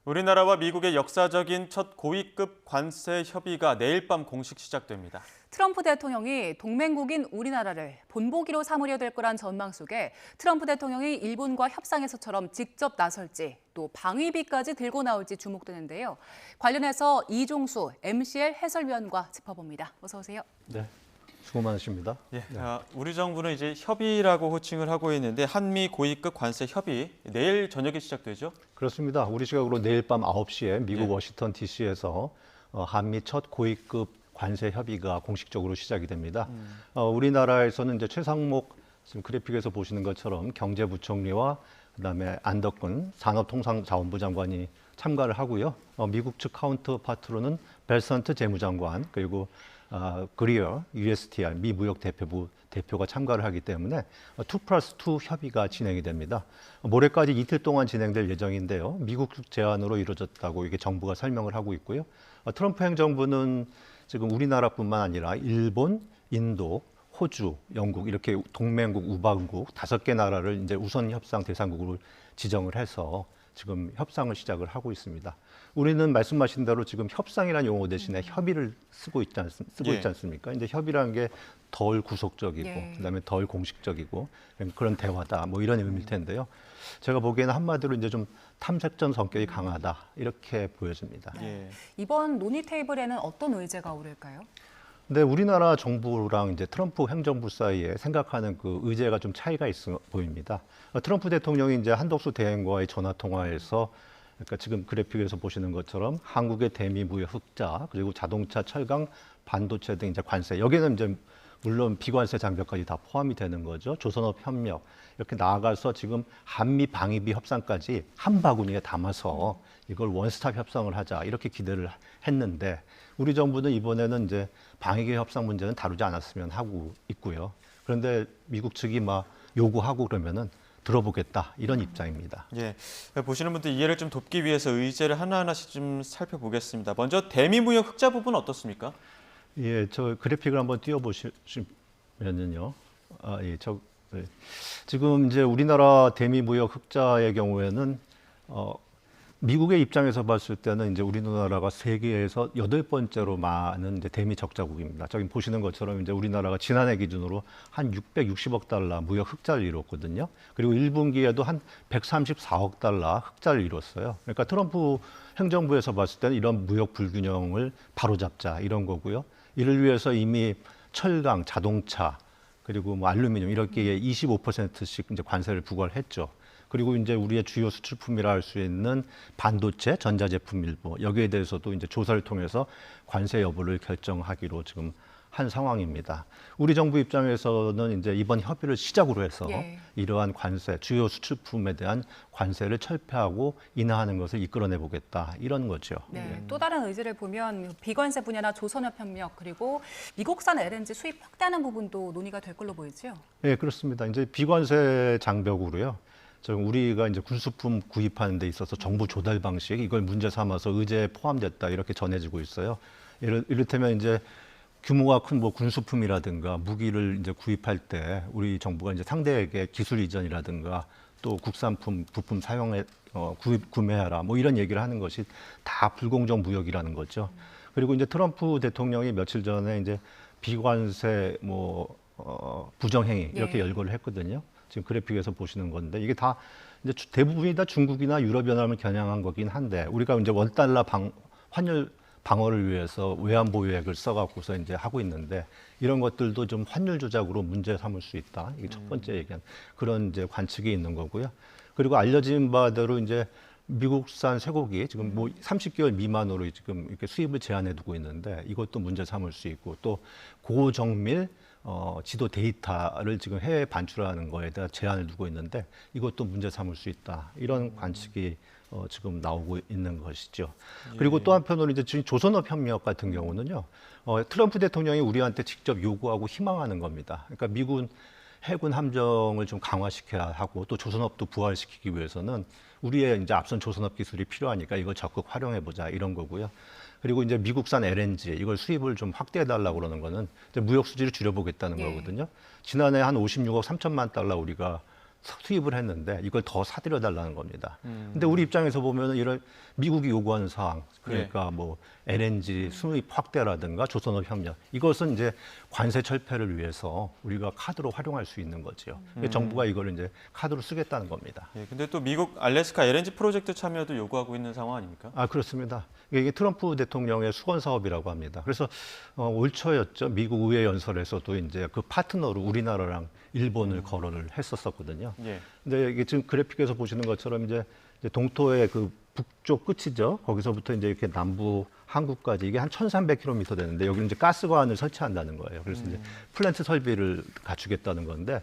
우리나라와 미국의 역사적인 첫 고위급 관세 협의가 내일 밤 공식 시작됩니다. 트럼프 대통령이 동맹국인 우리나라를 본보기로 삼으려 될 거란 전망 속에 트럼프 대통령이 일본과 협상에서처럼 직접 나설지 또 방위비까지 들고 나올지 주목되는데요. 관련해서 이종수 MCL 해설위원과 짚어봅니다. 어서 오세요. 네, 수고 많으십니다. 네. 우리 정부는 이제 협의라고 호칭을 하고 있는데 한미 고위급 관세 협의 내일 저녁에 시작되죠? 그렇습니다. 우리 시각으로 내일 밤 9시에 미국 네. 워싱턴 DC에서 한미 첫 고위급 관세 협의가 공식적으로 시작이 됩니다. 우리나라에서는 이제 최상목 지금 그래픽에서 보시는 것처럼 경제부총리와 그다음에 안덕근 산업통상자원부 장관이 참가를 하고요. 미국 측 카운터파트로는 벨선트 재무장관 그리고 그리어 USTR 미 무역 대표부 대표가 참가를 하기 때문에 2+2 협의가 진행이 됩니다. 모레까지 이틀 동안 진행될 예정인데요. 미국 측 제안으로 이루어졌다고 이게 정부가 설명을 하고 있고요. 트럼프 행정부는 지금 우리나라뿐만 아니라 일본, 인도, 호주, 영국 이렇게 동맹국, 우방국 5개 나라를 이제 우선 협상 대상국으로 지정을 해서 지금 협상을 시작을 하고 있습니다. 우리는 말씀하신 대로 지금 협상이라는 용어 대신에 협의를 쓰고 있지 않습니까? 이제 협의라는 게 덜 구속적이고 그다음에 덜 공식적이고 그런 대화다 뭐 이런 의미일 텐데요. 제가 보기에는 한마디로 이제 좀 탐색전 성격이 강하다 이렇게 보여집니다. 이번 논의 테이블에는 어떤 의제가 오를까요? 근데 우리나라 정부랑 이제 트럼프 행정부 사이에 생각하는 그 의제가 좀 차이가 있어 보입니다. 트럼프 대통령이 이제 한덕수 대행과의 전화 통화에서 그러니까 지금 그래픽에서 보시는 것처럼 한국의 대미 무역 흑자 그리고 자동차, 철강, 반도체 등 이제 관세 여기는 이제 물론 비관세 장벽까지 다 포함이 되는 거죠. 조선업 협력 이렇게 나아가서 지금 한미 방위비 협상까지 한 바구니에 담아서 이걸 원스톱 협상을 하자 이렇게 기대를 했는데 우리 정부는 이번에는 이제 방위비 협상 문제는 다루지 않았으면 하고 있고요. 그런데 미국 측이 막 요구하고 그러면은 들어보겠다 이런 입장입니다. 예, 보시는 분들 이해를 좀 돕기 위해서 의제를 하나하나씩 좀 살펴보겠습니다. 먼저 대미 무역 흑자 부분 어떻습니까? 예, 저 그래픽을 한번 띄워보시면은요. 지금 이제 우리나라 대미 무역 흑자의 경우에는 미국의 입장에서 봤을 때는 이제 우리나라가 세계에서 8번째로 많은 이제 대미 적자국입니다. 저기 보시는 것처럼 이제 우리나라가 지난해 기준으로 한 660억 달러 무역 흑자를 이뤘거든요. 그리고 1분기에도 한 134억 달러 흑자를 이뤘어요. 그러니까 트럼프 행정부에서 봤을 때는 이런 무역 불균형을 바로잡자 이런 거고요. 이를 위해서 이미 철강, 자동차 그리고 뭐 알루미늄 이렇게 25%씩 이제 관세를 부과를 했죠. 그리고 이제 우리의 주요 수출품이라 할 수 있는 반도체, 전자제품 일부 여기에 대해서도 이제 조사를 통해서 관세 여부를 결정하기로 지금 한 상황입니다. 우리 정부 입장에서는 이제 이번 협의를 시작으로 해서 이러한 관세, 주요 수출품에 대한 관세를 철폐하고 인하하는 것을 이끌어내 보겠다 이런 거죠. 또 다른 의지를 보면 비관세 분야나 조선업 협력 그리고 미국산 LNG 수입 확대하는 부분도 논의가 될 걸로 보이죠. 네, 그렇습니다. 이제 비관세 장벽으로요. 우리가 이제 군수품 구입하는 데 있어서 정부 조달 방식 이걸 문제 삼아서 의제에 포함됐다 이렇게 전해지고 있어요. 이를테면 이제 규모가 큰 뭐 군수품이라든가 무기를 이제 구입할 때 우리 정부가 이제 상대에게 기술 이전이라든가 또 국산품 부품 사용해 구매하라 뭐 이런 얘기를 하는 것이 다 불공정 무역이라는 거죠. 그리고 이제 트럼프 대통령이 며칠 전에 이제 비관세 부정행위 이렇게 열거를 했거든요. 지금 그래픽에서 보시는 건데 이게 다 이제 대부분이 다 중국이나 유럽연합을 겨냥한 거긴 한데 우리가 이제 원달러 환율 방어를 위해서 외환 보유액을 써갖고서 이제 하고 있는데 이런 것들도 좀 환율 조작으로 문제 삼을 수 있다. 이게 첫 번째 얘기한 그런 이제 관측이 있는 거고요. 그리고 알려진 바대로 이제 미국산 쇠고기 지금 뭐 30개월 미만으로 지금 이렇게 수입을 제한해 두고 있는데 이것도 문제 삼을 수 있고 또 고정밀 지도 데이터를 지금 해외에 반출하는 거에 대한 제한을 두고 있는데 이것도 문제 삼을 수 있다. 이런 관측이 지금 나오고 있는 것이죠. 그리고 또 한편으로 이제 지금 조선업 협력 같은 경우는요. 트럼프 대통령이 우리한테 직접 요구하고 희망하는 겁니다. 그러니까 미군 해군 함정을 좀 강화시켜야 하고 또 조선업도 부활시키기 위해서는 우리의 이제 앞선 조선업 기술이 필요하니까 이걸 적극 활용해 보자 이런 거고요. 그리고 이제 미국산 LNG 이걸 수입을 좀 확대해 달라고 그러는 거는 이제 무역 수지를 줄여보겠다는 거거든요. 지난해 한 56억 3천만 달러 우리가 수입을 했는데 이걸 더 사들여 달라는 겁니다. 근데 우리 입장에서 보면 이런 미국이 요구하는 사항, 그러니까 뭐 LNG 수입 확대라든가 조선업 협력, 이것은 이제 관세 철폐를 위해서 우리가 카드로 활용할 수 있는 거죠. 정부가 이걸 이제 카드로 쓰겠다는 겁니다. 예, 근데 또 미국 알래스카 LNG 프로젝트 참여도 요구하고 있는 상황 아닙니까? 아, 그렇습니다. 이게 트럼프 대통령의 수건 사업이라고 합니다. 그래서 올 초였죠. 미국 의회 연설에서도 이제 그 파트너로 우리나라랑 일본을 거론을 했었거든요. 예. 근데 이게 지금 그래픽에서 보시는 것처럼 이제 동토의 그 북쪽 끝이죠. 거기서부터 이제 이렇게 남부 한국까지 이게 한 1,300km 되는데 여기 이제 가스관을 설치한다는 거예요. 그래서 이제 플랜트 설비를 갖추겠다는 건데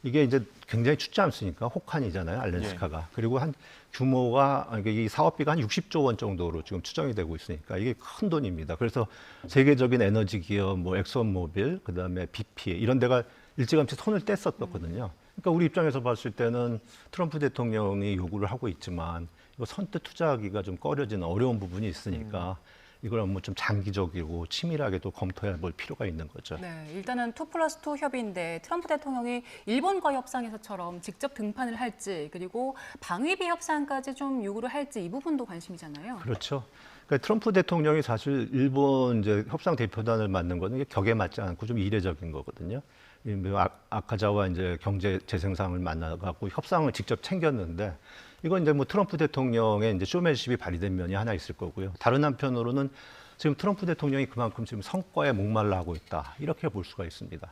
이게 이제 굉장히 춥지 않습니까? 혹한이잖아요, 알래스카가. 그리고 한 규모가 이 사업비가 한 60조 원 정도로 지금 추정이 되고 있으니까 이게 큰 돈입니다. 그래서 세계적인 에너지 기업, 뭐 엑선모빌, 그다음에 BP 이런 데가 일찌감치 손을 뗐었거든요. 그러니까 우리 입장에서 봤을 때는 트럼프 대통령이 요구를 하고 있지만 이거 선뜻 투자하기가 좀 꺼려지는 어려운 부분이 있으니까 이걸 뭐 좀 장기적이고 치밀하게도 검토해 볼 필요가 있는 거죠. 네, 일단은 2+2 협의인데 트럼프 대통령이 일본과 협상에서처럼 직접 등판을 할지 그리고 방위비 협상까지 좀 요구를 할지 이 부분도 관심이잖아요. 그렇죠. 그러니까 트럼프 대통령이 사실 일본 이제 협상 대표단을 맡는 거는 격에 맞지 않고 좀 이례적인 거거든요. 아카자와 이제 경제 재생상을 만나갖고 협상을 직접 챙겼는데 이건 이제 뭐 트럼프 대통령의 이제 쇼맨십이 발휘된 면이 하나 있을 거고요. 다른 한편으로는 지금 트럼프 대통령이 그만큼 지금 성과에 목말라 하고 있다 이렇게 볼 수가 있습니다.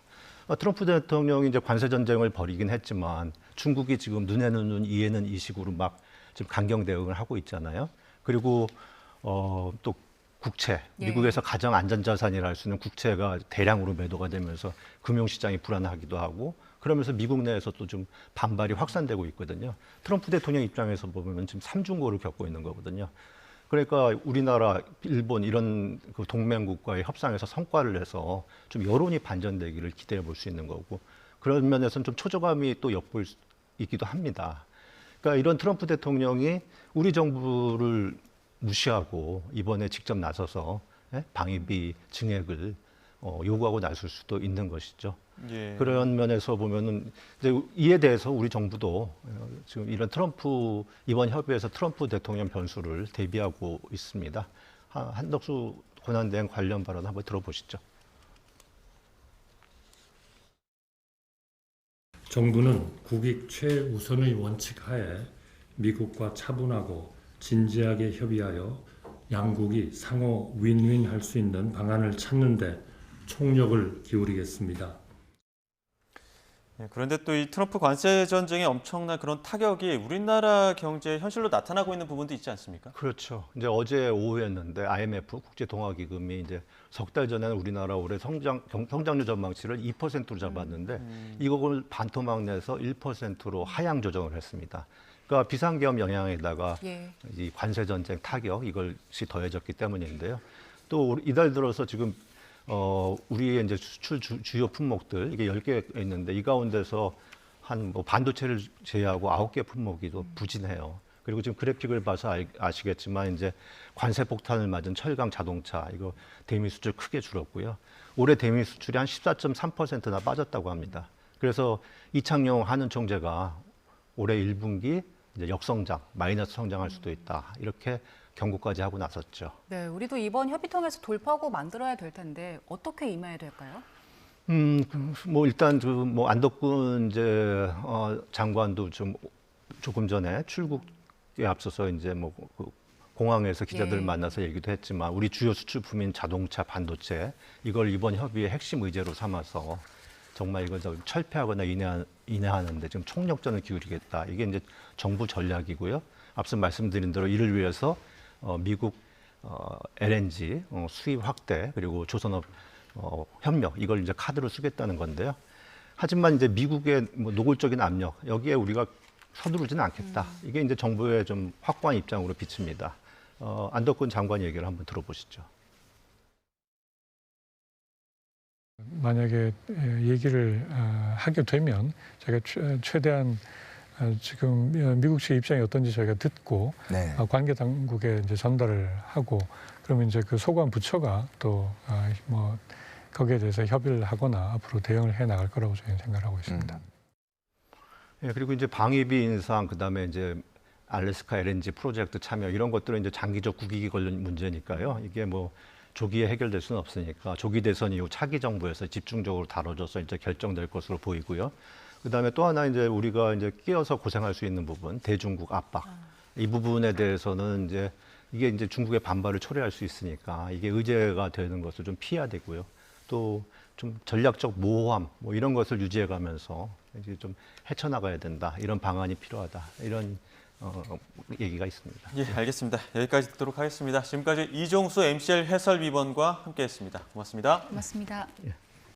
트럼프 대통령이 이제 관세 전쟁을 벌이긴 했지만 중국이 지금 눈에는 눈, 이에는 이식으로 막 지금 강경 대응을 하고 있잖아요. 그리고 또 국채, 미국에서 가장 안전자산이라 할 수 있는 국채가 대량으로 매도가 되면서 금융시장이 불안하기도 하고 그러면서 미국 내에서 또 좀 반발이 확산되고 있거든요. 트럼프 대통령 입장에서 보면 지금 삼중고를 겪고 있는 거거든요. 그러니까 우리나라, 일본 이런 그 동맹국과의 협상에서 성과를 내서 좀 여론이 반전되기를 기대해 볼 수 있는 거고 그런 면에서는 좀 초조감이 또 엿보일 수 있기도 합니다. 그러니까 이런 트럼프 대통령이 우리 정부를 무시하고 이번에 직접 나서서 방위비 증액을 요구하고 나설 수도 있는 것이죠. 예. 그런 면에서 보면은 이제 이에 대해서 우리 정부도 지금 이런 이번 협의에서 트럼프 대통령 변수를 대비하고 있습니다. 한덕수 권한대행 관련 발언 한번 들어보시죠. 정부는 국익 최우선의 원칙 하에 미국과 차분하고 진지하게 협의하여 양국이 상호 윈윈할 수 있는 방안을 찾는 데 총력을 기울이겠습니다. 예, 그런데 또 이 트럼프 관세 전쟁의 엄청난 그런 타격이 우리나라 경제에 현실로 나타나고 있는 부분도 있지 않습니까? 그렇죠. 이제 어제 오후였는데 IMF 국제통화기금이 이제 석 달 전에는 우리나라 올해 성장률 전망치를 2%로 잡았는데 이걸 반토막 내서 1%로 하향 조정을 했습니다. 그러니까 비상계엄 영향에다가 이 관세 전쟁 타격 이것이 더해졌기 때문인데요. 또 이달 들어서 지금 우리의 이제 수출 주요 품목들 이게 10개 있는데 이 가운데서 한 뭐 반도체를 제외하고 9개 품목이 또 부진해요. 그리고 지금 그래픽을 봐서 아시겠지만 이제 관세 폭탄을 맞은 철강 자동차 이거 대미 수출 크게 줄었고요. 올해 대미 수출이 한 14.3%나 빠졌다고 합니다. 그래서 이창용 한은 총재가 올해 1분기 이제 역성장, 마이너스 성장할 수도 있다. 이렇게 경고까지 하고 나섰죠. 네, 우리도 이번 협의 통해서 돌파구 만들어야 될 텐데 어떻게 임해야 될까요? 뭐 일단 뭐 안덕근 이제 장관도 조금 전에 출국에 앞서서 이제 뭐 그 공항에서 기자들 만나서 얘기도 했지만 우리 주요 수출품인 자동차, 반도체 이걸 이번 협의의 핵심 의제로 삼아서 정말 이걸 좀 철폐하거나 인하하는데 지금 총력전을 기울이겠다. 이게 이제 정부 전략이고요. 앞서 말씀드린 대로 이를 위해서 미국 LNG 수입 확대 그리고 조선업 협력 이걸 이제 카드로 쓰겠다는 건데요. 하지만 이제 미국의 뭐 노골적인 압력 여기에 우리가 서두르지는 않겠다. 이게 이제 정부의 좀 확고한 입장으로 비칩니다. 안덕근 장관 얘기를 한번 들어보시죠. 만약에 얘기를 하게 되면 저희가 최대한 지금 미국 측의 입장이 어떤지 저희가 듣고 관계 당국에 이제 전달을 하고 그러면 이제 그 소관 부처가 또 뭐 거기에 대해서 협의를 하거나 앞으로 대응을 해 나갈 거라고 저희는 생각하고 있습니다. 예, 그리고 이제 방위비 인상, 그다음에 이제 알래스카 LNG 프로젝트 참여 이런 것들은 이제 장기적 국익이 걸린 문제니까요. 이게 뭐 조기에 해결될 수는 없으니까 조기 대선 이후 차기 정부에서 집중적으로 다뤄져서 이제 결정될 것으로 보이고요. 그다음에 또 하나 이제 우리가 이제 끼어서 고생할 수 있는 부분, 대중국 압박. 이 부분에 대해서는 이제 이게 이제 중국의 반발을 초래할 수 있으니까 이게 의제가 되는 것을 좀 피해야 되고요. 또 좀 전략적 모호함 뭐 이런 것을 유지해 가면서 이제 좀 헤쳐나가야 된다. 이런 방안이 필요하다. 이런 얘기가 있습니다. 예, 알겠습니다. 여기까지 듣도록 하겠습니다. 지금까지 이종수 MCL 해설위원과 함께했습니다. 고맙습니다. 고맙습니다. 예.